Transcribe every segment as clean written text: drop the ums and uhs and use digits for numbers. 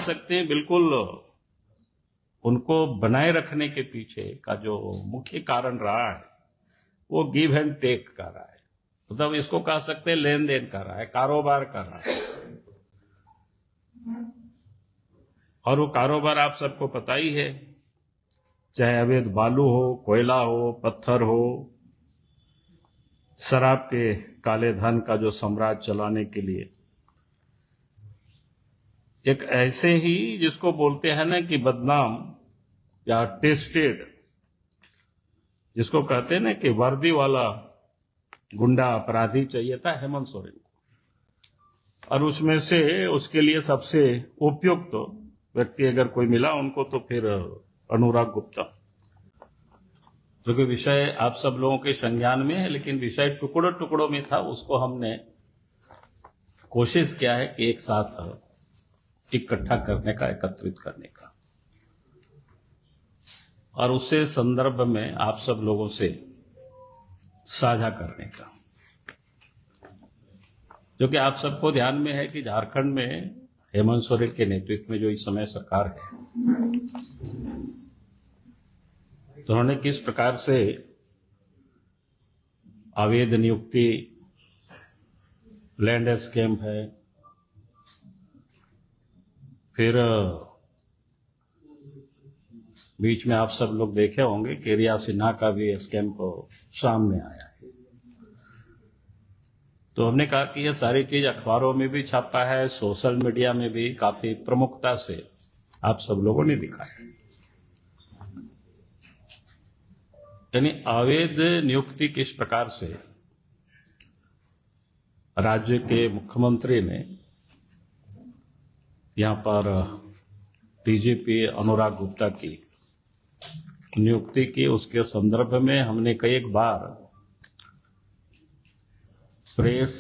सकते हैं बिल्कुल उनको बनाए रखने के पीछे का जो मुख्य कारण रहा है वो गिव एंड टेक का रहा है। मतलब इसको कह सकते हैं लेन देन कर रहा है, कारोबार कर रहा है। और वो कारोबार आप सबको पता ही है, चाहे अवैध बालू हो, कोयला हो, पत्थर हो, शराब के काले धन का जो साम्राज्य चलाने के लिए एक ऐसे ही जिसको बोलते हैं ना कि बदनाम या टेस्टेड, जिसको कहते हैं ना कि वर्दी वाला गुंडा अपराधी चाहिए था हेमंत सोरेन को। और उसमें से उसके लिए सबसे उपयुक्त व्यक्ति अगर कोई मिला उनको तो फिर अनुराग गुप्ता, जो कि विषय आप सब लोगों के संज्ञान में है, लेकिन विषय टुकड़ों टुकड़ों में था। उसको हमने कोशिश किया है कि एक साथ इकट्ठा करने का, एकत्रित करने का, और उसे संदर्भ में आप सब लोगों से साझा करने का। जो कि आप सबको ध्यान में है कि झारखंड में हेमंत सोरेन के नेतृत्व में जो इस समय सरकार है, तो उन्होंने किस प्रकार से अवैध नियुक्ति, लैंड स्कैम है, फिर बीच में आप सब लोग देखे होंगे कि रिया सिन्हा का भी स्कैम को सामने आया है। तो हमने कहा कि ये सारी चीज अखबारों में भी छापा है, सोशल मीडिया में भी काफी प्रमुखता से आप सब लोगों ने दिखाया। यानी अवैध नियुक्ति किस प्रकार से राज्य के मुख्यमंत्री ने यहां पर डीजीपी अनुराग गुप्ता की नियुक्ति की, उसके संदर्भ में हमने कई बार प्रेस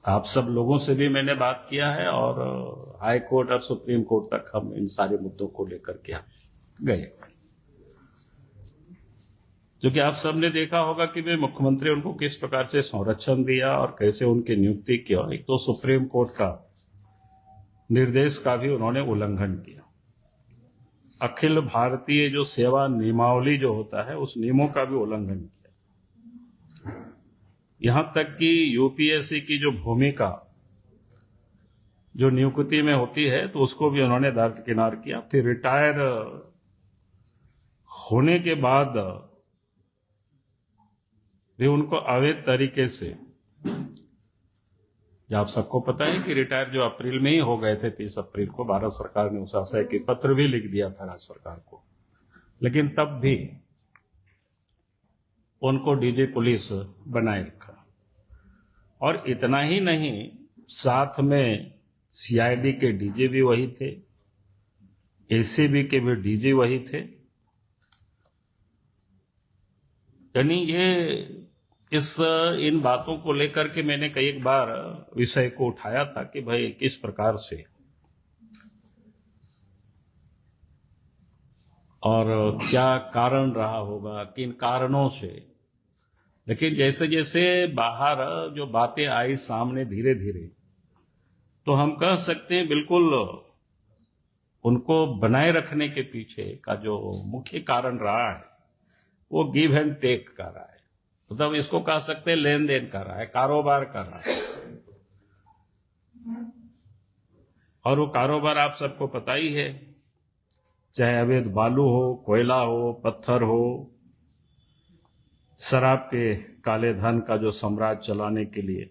आप सब लोगों से भी मैंने बात किया है, और हाई कोर्ट और सुप्रीम कोर्ट तक हम इन सारे मुद्दों को लेकर के गए। जो कि आप सब ने देखा होगा कि वे मुख्यमंत्री उनको किस प्रकार से संरक्षण दिया और कैसे उनकी नियुक्ति किया। एक तो सुप्रीम कोर्ट का निर्देश का भी उन्होंने उल्लंघन किया। अखिल भारतीय जो सेवा नियमावली जो होता है उस नियमों का भी उल्लंघन किया। यहां तक कि यूपीएससी की जो भूमिका जो नियुक्ति में होती है तो उसको भी उन्होंने दरकिनार किया। फिर रिटायर होने के बाद भी उनको अवैध तरीके से, आप सबको पता है कि रिटायर जो अप्रैल में ही हो गए थे, 30 अप्रैल को भारत सरकार ने उस आशय के पत्र भी लिख दिया था राज्य सरकार को, लेकिन तब भी उनको डीजी पुलिस बनाए रखा। और इतना ही नहीं, साथ में सीआईडी के डीजी भी वही थे, एसीबी के भी डीजी वही थे। यानी ये इन बातों को लेकर के मैंने कई बार विषय को उठाया था कि भाई किस प्रकार से और क्या कारण रहा होगा, किन कारणों से। लेकिन जैसे जैसे बाहर जो बातें आई सामने धीरे धीरे, तो हम कह सकते हैं बिल्कुल उनको बनाए रखने के पीछे का जो मुख्य कारण रहा है वो गिव एंड टेक का रहा है। मतलब इसको कह सकते हैं लेन देन कर रहा है, कारोबार कर रहा है। और वो कारोबार आप सबको पता ही है, चाहे अवैध बालू हो, कोयला हो, पत्थर हो, शराब के काले धन का जो साम्राज्य चलाने के लिए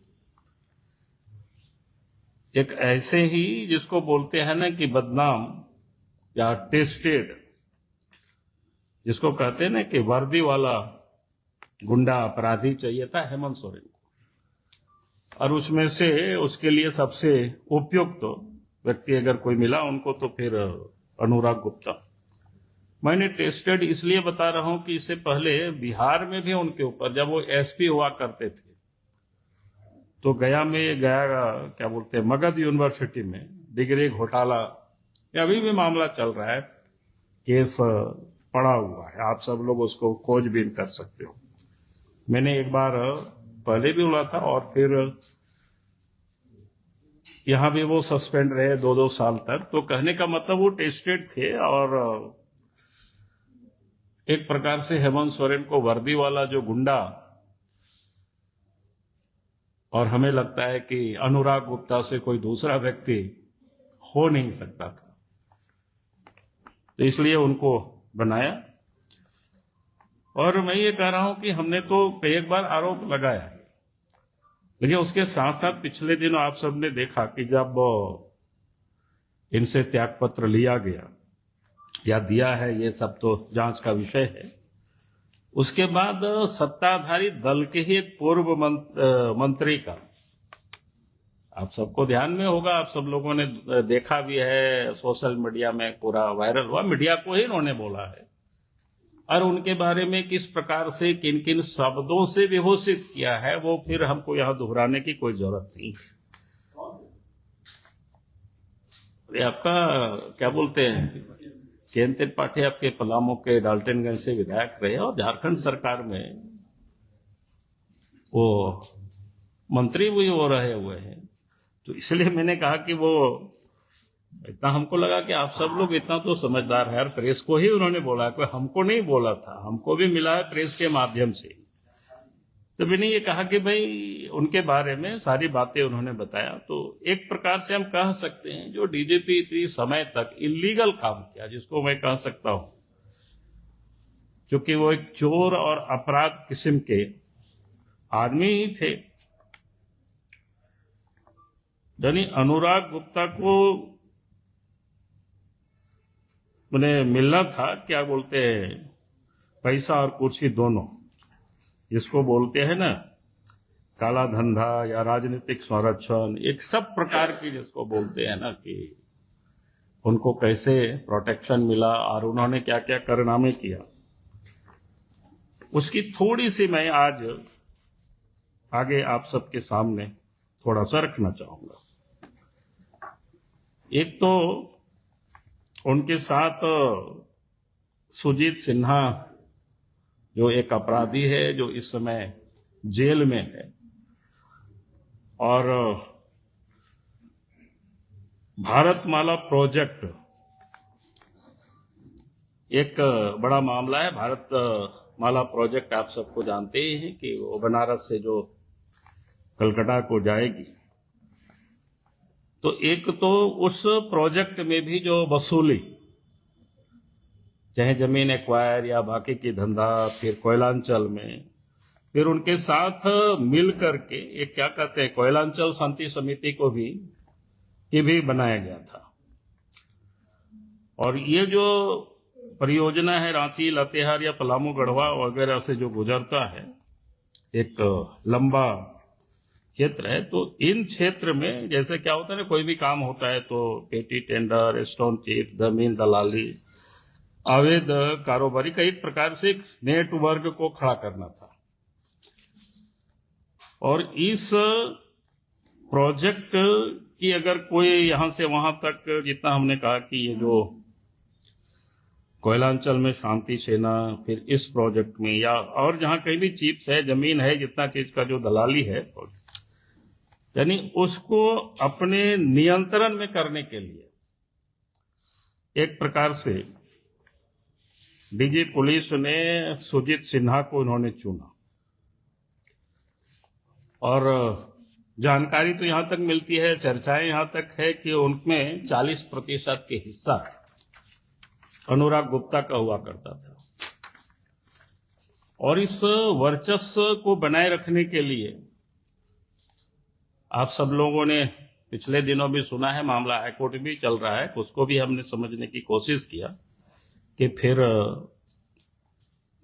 एक ऐसे ही जिसको बोलते हैं ना कि बदनाम या टेस्टेड, जिसको कहते हैं ना कि वर्दी वाला गुंडा अपराधी चाहिए था हेमंत सोरेन को। और उसमें से उसके लिए सबसे उपयुक्त व्यक्ति अगर कोई मिला उनको तो फिर अनुराग गुप्ता। मैंने टेस्टेड इसलिए बता रहा हूं कि इससे पहले बिहार में भी उनके ऊपर, जब वो एसपी हुआ करते थे, तो गया क्या बोलते हैं, मगध यूनिवर्सिटी में डिग्री घोटाला, अभी भी मामला चल रहा है, केस पड़ा हुआ है, आप सब लोग उसको खोजबीन कर सकते हो। मैंने एक बार पहले भी बोला था और फिर यहाँ भी वो सस्पेंड रहे 2-2 साल तक। तो कहने का मतलब वो टेस्टेड थे और एक प्रकार से हेमंत सोरेन को वर्दी वाला जो गुंडा, और हमें लगता है कि अनुराग गुप्ता से कोई दूसरा व्यक्ति हो नहीं सकता था, तो इसलिए उनको बनाया। और मैं ये कह रहा हूं कि हमने तो कई बार आरोप लगाया, लेकिन उसके साथ साथ पिछले दिनों आप सबने देखा कि जब इनसे त्यागपत्र लिया गया या दिया है, ये सब तो जांच का विषय है, उसके बाद सत्ताधारी दल के ही एक पूर्व मंत्री का, आप सबको ध्यान में होगा, आप सब लोगों ने देखा भी है, सोशल मीडिया में पूरा वायरल हुआ, मीडिया को ही इन्होंने बोला है, और उनके बारे में किस प्रकार से किन किन शब्दों से विभूषित किया है वो फिर हमको यहां दोहराने की कोई जरूरत नहीं है। ये आपका क्या बोलते हैं, केएन त्रिपाठी आपके पलामू के डाल्टनगंज से विधायक रहे और झारखंड सरकार में वो मंत्री भी वो रहे हुए हैं। तो इसलिए मैंने कहा कि वो इतना, हमको लगा कि आप सब लोग इतना तो समझदार है यार, प्रेस को ही उन्होंने बोला, कोई हमको नहीं बोला था, हमको भी मिला है प्रेस के माध्यम से। तो मैंने ये कहा कि भाई उनके बारे में सारी बातें उन्होंने बताया। तो एक प्रकार से हम कह सकते हैं जो डीजीपी इतनी समय तक इलीगल काम किया, जिसको मैं कह सकता हूं, क्योंकि वो एक चोर और अपराध किस्म के आदमी ही थे। यानी अनुराग गुप्ता को उन्हें मिलना था, क्या बोलते हैं, पैसा और कुर्सी दोनों, जिसको बोलते हैं ना काला धंधा या राजनीतिक संरक्षण, एक सब प्रकार की जिसको बोलते हैं ना कि उनको कैसे प्रोटेक्शन मिला और उन्होंने क्या क्या कारनामे किया, उसकी थोड़ी सी मैं आज आगे आप सबके सामने थोड़ा सा रखना चाहूंगा। एक तो उनके साथ सुजीत सिन्हा जो एक अपराधी है, जो इस समय जेल में है, और भारतमाला प्रोजेक्ट एक बड़ा मामला है। भारतमाला प्रोजेक्ट आप सबको जानते ही हैं कि वो बनारस से जो कलकत्ता को जाएगी। तो एक तो उस प्रोजेक्ट में भी जो वसूली, चाहे जमीन एक्वायर या बाकी की धंधा, फिर कोयलांचल में, फिर उनके साथ मिल करके एक क्या कहते हैं कोयलांचल शांति समिति को भी बनाया गया था। और ये जो परियोजना है रांची, लातेहार या पलामू, गढ़वा वगैरह से जो गुजरता है, एक लंबा क्षेत्र है। तो इन क्षेत्र में जैसे क्या होता है ना, कोई भी काम होता है तो पेटी टेंडर, स्टोन चिट, जमीन दलाली, अवैध कारोबारी का एक प्रकार से नेटवर्क को खड़ा करना था। और इस प्रोजेक्ट की अगर कोई यहां से वहां तक, जितना हमने कहा कि ये जो कोयलांचल में शांति सेना, फिर इस प्रोजेक्ट में या और जहां कहीं भी चिप्स है, जमीन है, जितना चीज का जो दलाली है, यानी उसको अपने नियंत्रण में करने के लिए एक प्रकार से डीजी पुलिस ने सुजीत सिन्हा को उन्होंने चुना। और जानकारी तो यहां तक मिलती है, चर्चाएं यहां तक है कि उनमें 40% के हिस्सा अनुराग गुप्ता का हुआ करता था। और इस वर्चस्व को बनाए रखने के लिए आप सब लोगों ने पिछले दिनों भी सुना है, मामला हाईकोर्ट भी चल रहा है, उसको भी हमने समझने की कोशिश किया कि फिर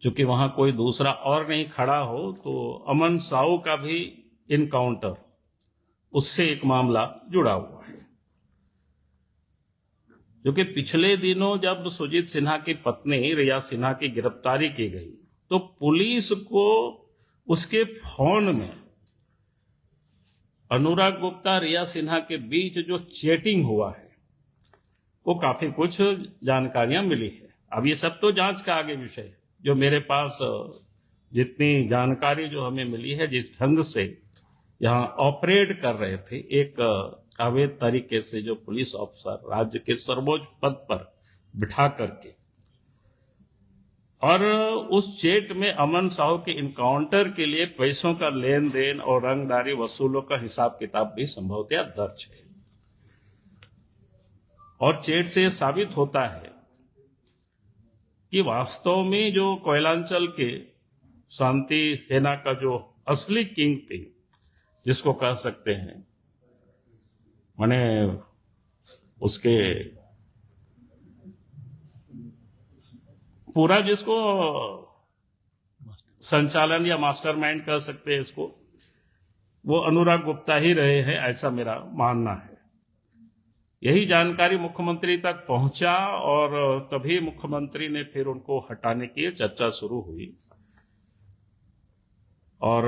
चूंकि वहां कोई दूसरा और नहीं खड़ा हो, तो अमन साहू का भी इनकाउंटर, उससे एक मामला जुड़ा हुआ है। क्योंकि पिछले दिनों जब सुजीत सिन्हा की पत्नी रिया सिन्हा की गिरफ्तारी की गई, तो पुलिस को उसके फोन में अनुराग गुप्ता, रिया सिन्हा के बीच जो चैटिंग हुआ है, वो काफी कुछ जानकारियां मिली है। अब ये सब तो जांच का आगे विषय है। जो मेरे पास जितनी जानकारी जो हमें मिली है, जिस ढंग से यहाँ ऑपरेट कर रहे थे एक अवैध तरीके से जो पुलिस ऑफिसर राज्य के सर्वोच्च पद पर बिठा करके और उस चेट में अमन साहू के इनकाउंटर के लिए पैसों का लेन देन और रंगदारी वसूलों का हिसाब किताब भी संभवतः दर्ज है। और चेट से साबित होता है कि वास्तव में जो कोयलांचल के शांति सेना का जो असली किंग पिन जिसको कह सकते हैं, माने उसके पूरा जिसको संचालन या मास्टरमाइंड कह सकते हैं इसको, वो अनुराग गुप्ता ही रहे हैं, ऐसा मेरा मानना है। यही जानकारी मुख्यमंत्री तक पहुंचा और तभी मुख्यमंत्री ने फिर उनको हटाने की चर्चा शुरू हुई। और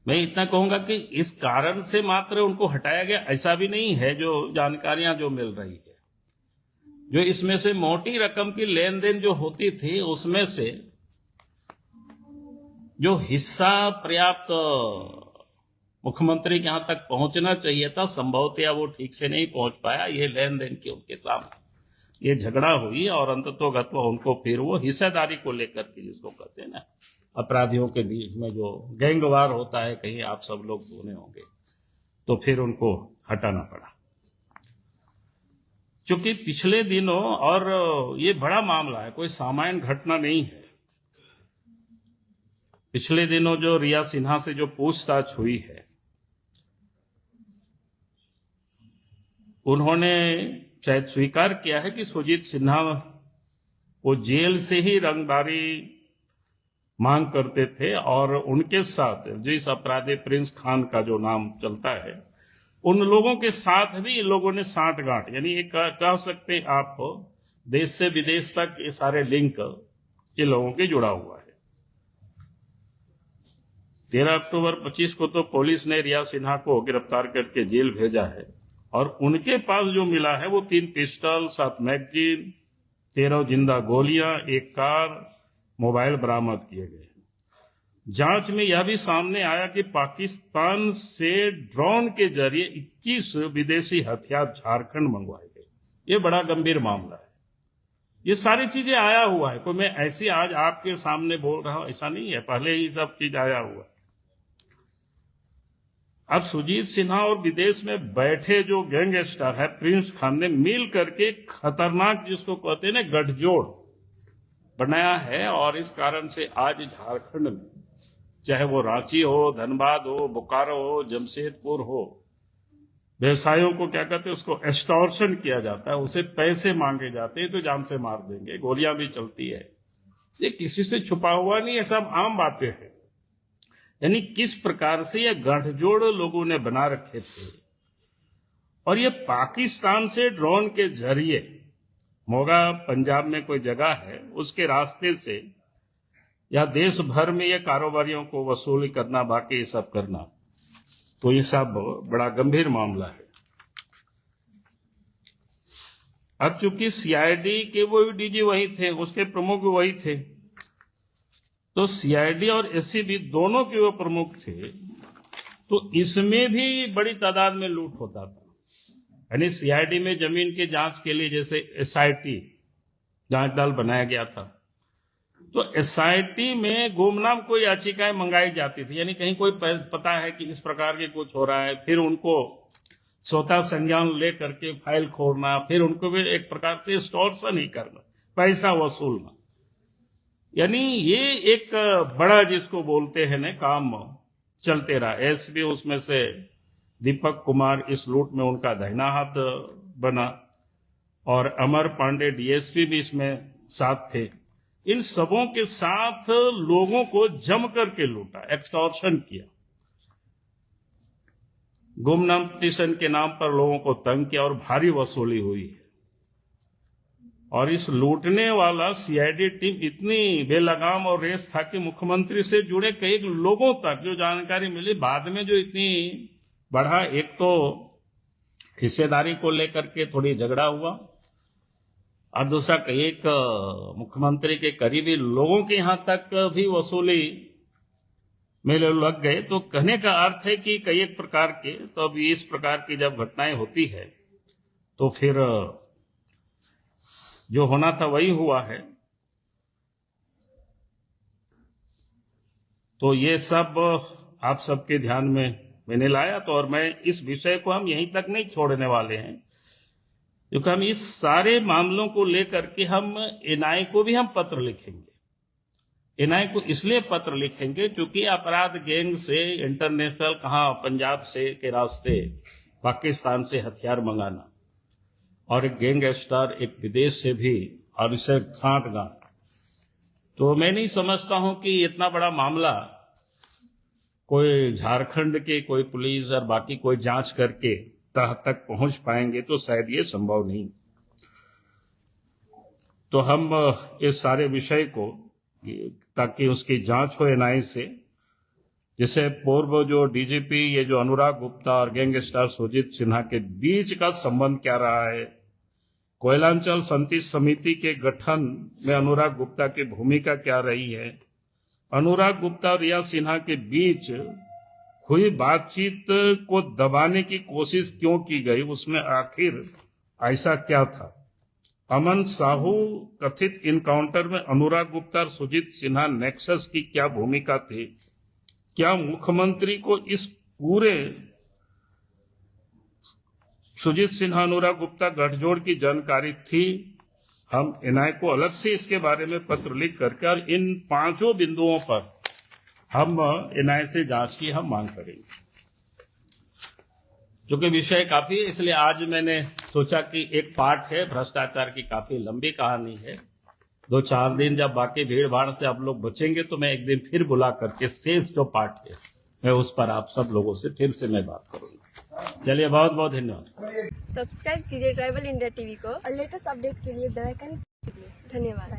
मैं इतना कहूंगा कि इस कारण से मात्र उनको हटाया गया ऐसा भी नहीं है। जो जानकारियां जो मिल रही है, जो इसमें से मोटी रकम की लेन देन जो होती थी उसमें से जो हिस्सा पर्याप्त मुख्यमंत्री के यहां तक पहुंचना चाहिए था, संभवतः वो ठीक से नहीं पहुंच पाया। ये लेन देन की उनके सामने ये झगड़ा हुई और अंततोगत्वा उनको फिर वो हिस्सेदारी को लेकर के, जिसको कहते हैं ना अपराधियों के बीच में जो गैंगवार होता है, कहीं आप सब लोग सुने होंगे, तो फिर उनको हटाना पड़ा। क्योंकि पिछले दिनों, और ये बड़ा मामला है, कोई सामान्य घटना नहीं है, पिछले दिनों जो रिया सिन्हा से जो पूछताछ हुई है, उन्होंने शायद स्वीकार किया है कि सुजीत सिन्हा वो जेल से ही रंगदारी मांग करते थे और उनके साथ जिस अपराधी प्रिंस खान का जो नाम चलता है, उन लोगों के साथ भी इन लोगों ने सांठगांठ, यानी एक कह सकते हैं आप देश से विदेश तक ये सारे लिंक ये लोगों के जुड़ा हुआ है। 13 अक्टूबर 25 को तो पुलिस ने रिया सिन्हा को गिरफ्तार करके जेल भेजा है और उनके पास जो मिला है वो 3 पिस्टल, 7 मैगजीन, 13 जिंदा गोलियां, एक कार, मोबाइल बरामद किए गए। जांच में यह भी सामने आया कि पाकिस्तान से ड्रोन के जरिए 21 विदेशी हथियार झारखंड मंगवाए गए। ये बड़ा गंभीर मामला है। ये सारी चीजें आया हुआ है, कोई मैं ऐसी आज आपके सामने बोल रहा हूं ऐसा नहीं है, पहले ही सब चीज आया हुआ है। अब सुजीत सिन्हा और विदेश में बैठे जो गैंगस्टर है प्रिंस खान ने मिल करके खतरनाक, जिसको कहते हैं ना, गठजोड़ बनाया है। और इस कारण से आज झारखंड में, चाहे वो रांची हो, धनबाद हो, बोकारो हो, जमशेदपुर हो, व्यवसायियों को क्या कहते हैं, उसको एक्सटॉर्शन किया जाता है, उसे पैसे मांगे जाते हैं तो जान से मार देंगे, गोलियां भी चलती है। ये किसी से छुपा हुआ नहीं है, सब आम बातें हैं। यानी किस प्रकार से ये गठजोड़ लोगों ने बना रखे थे और ये पाकिस्तान से ड्रोन के जरिए, मोगा पंजाब में कोई जगह है, उसके रास्ते से या देश भर में ये कारोबारियों को वसूली करना, बाकी ये सब करना, तो ये सब बड़ा गंभीर मामला है। अब चूंकि सीआईडी के वो डीजी वही थे, उसके प्रमुख भी वही थे, तो सीआईडी और एसीबी दोनों के वो प्रमुख थे, तो इसमें भी बड़ी तादाद में लूट होता था। यानी सीआईडी में जमीन की जांच के लिए जैसे एसआईटी जांच दल बनाया गया था, तो एसआईटी में गुमनाम कोई याचिकाएं मंगाई जाती थी, यानी कहीं कोई पता है कि इस प्रकार के कुछ हो रहा है, फिर उनको स्वतः संज्ञान ले करके फाइल खोलना, फिर उनको भी एक प्रकार से एक्सटॉर्शन ही करना, पैसा वसूलना। यानी ये एक बड़ा, जिसको बोलते हैं ना, काम चलते रहा। एसपी उसमें से दीपक कुमार इस लूट में उनका दाहिना हाथ बना और अमर पांडे डीएसपी भी इसमें साथ थे। इन सबों के साथ लोगों को जम करके लूटा, एक्सटॉर्शन किया, गुमनाम पिटीशन के नाम पर लोगों को तंग किया और भारी वसूली हुई है। और इस लूटने वाला सीआईडी टीम इतनी बेलगाम और रेस था कि मुख्यमंत्री से जुड़े कई लोगों तक जो जानकारी मिली, बाद में जो इतनी बढ़ा, एक तो हिस्सेदारी को लेकर के थोड़ी झगड़ा हुआ और दूसरा एक मुख्यमंत्री के करीबी लोगों के यहां तक भी वसूली मेले लग गए। तो कहने का अर्थ है कि कई एक प्रकार के, तो अब इस प्रकार की जब घटनाएं होती है तो फिर जो होना था वही हुआ है। तो ये सब आप सबके ध्यान में मैंने लाया। तो और मैं इस विषय को हम यहीं तक नहीं छोड़ने वाले हैं, क्योंकि हम इस सारे मामलों को लेकर के हम एनआई को भी हम पत्र लिखेंगे। एनआई को इसलिए पत्र लिखेंगे क्योंकि अपराध गैंग से इंटरनेशनल, कहाँ पंजाब से के रास्ते पाकिस्तान से हथियार मंगाना, और एक गैंगस्टर एक विदेश से भी, और इसे सांठगांठ। तो मैं नहीं समझता हूं कि इतना बड़ा मामला कोई झारखंड के कोई पुलिस और बाकी कोई जांच करके तह तक पहुंच पाएंगे, तो शायद ये संभव नहीं। तो हम इस सारे विषय को, ताकि उसकी जांच हो एनआई से, जिसे पूर्व जो डीजीपी ये जो अनुराग गुप्ता और गैंगस्टर सुजीत सिन्हा के बीच का संबंध क्या रहा है, कोयलांचल शांति समिति के गठन में अनुराग गुप्ता की भूमिका क्या रही है, अनुराग गुप्ता और रिया सिन्हा के बीच हुई बातचीत को दबाने की कोशिश क्यों की गई, उसमें आखिर ऐसा क्या था। अमन साहू कथित इनकाउंटर में अनुराग गुप्ता और सुजीत सिन्हा नेक्सस की क्या भूमिका थी, क्या मुख्यमंत्री को इस पूरे सुजीत सिन्हा अनुराग गुप्ता गठजोड़ की जानकारी थी। हम एनआई को अलग से इसके बारे में पत्र लिख करके और इन 5 बिंदुओं पर हम एनआई से जांच की हम मांग करेंगे। क्योंकि विषय काफी है, इसलिए आज मैंने सोचा कि एक पार्ट है, भ्रष्टाचार की काफी लंबी कहानी है। 2-4 दिन जब बाकी भीड़ भाड़ से आप लोग बचेंगे तो मैं एक दिन फिर बुला करके शेष जो पार्ट है मैं उस पर आप सब लोगों से फिर से मैं बात करूंगा। चलिए, बहुत बहुत धन्यवाद। सब्सक्राइब कीजिए ट्राइबल इंडिया टीवी को और लेटेस्ट अपडेट के लिए बेल आइकन क्लिक कीजिए। धन्यवाद।